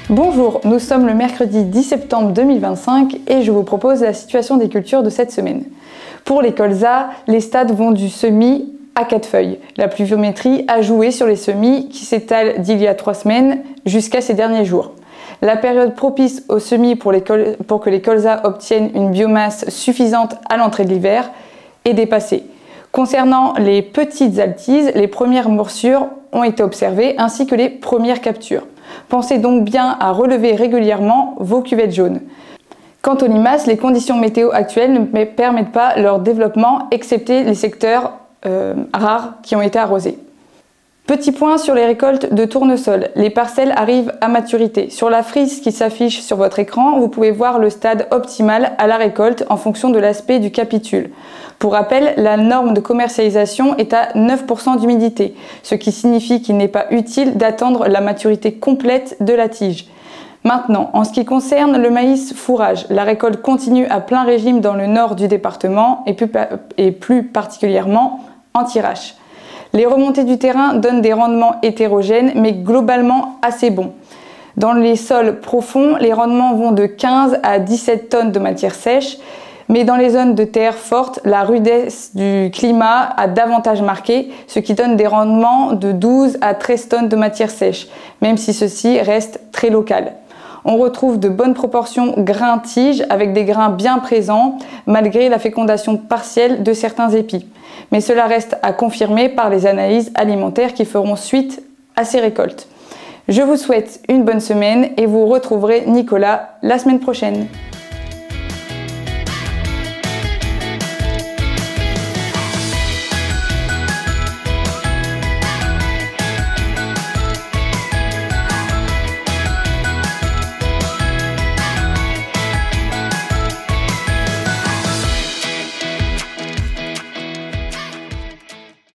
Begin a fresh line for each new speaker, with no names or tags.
Bonjour, nous sommes le mercredi 10 septembre 2025 et je vous propose la situation des cultures de cette semaine. Pour les colzas, les stades vont du semis à 4 feuilles. La pluviométrie a joué sur les semis qui s'étalent d'il y a 3 semaines jusqu'à ces derniers jours. La période propice aux semis pour que les colzas obtiennent une biomasse suffisante à l'entrée de l'hiver est dépassée. Concernant les petites altises, les premières morsures ont été observées ainsi que les premières captures. Pensez donc bien à relever régulièrement vos cuvettes jaunes. Quant aux limaces, les conditions météo actuelles ne permettent pas leur développement, excepté les secteurs rares qui ont été arrosés. Petit point sur les récoltes de tournesol. Les parcelles arrivent à maturité. Sur la frise qui s'affiche sur votre écran, vous pouvez voir le stade optimal à la récolte en fonction de l'aspect du capitule. Pour rappel, la norme de commercialisation est à 9% d'humidité, ce qui signifie qu'il n'est pas utile d'attendre la maturité complète de la tige. Maintenant, en ce qui concerne le maïs fourrage, la récolte continue à plein régime dans le nord du département et plus particulièrement en Thiérache. Les remontées du terrain donnent des rendements hétérogènes, mais globalement assez bons. Dans les sols profonds, les rendements vont de 15 à 17 tonnes de matière sèche, mais dans les zones de terre forte, la rudesse du climat a davantage marqué, ce qui donne des rendements de 12 à 13 tonnes de matière sèche, même si ceci reste très local. On retrouve de bonnes proportions grains-tiges avec des grains bien présents, malgré la fécondation partielle de certains épis. Mais cela reste à confirmer par les analyses alimentaires qui feront suite à ces récoltes. Je vous souhaite une bonne semaine et vous retrouverez Nicolas la semaine prochaine.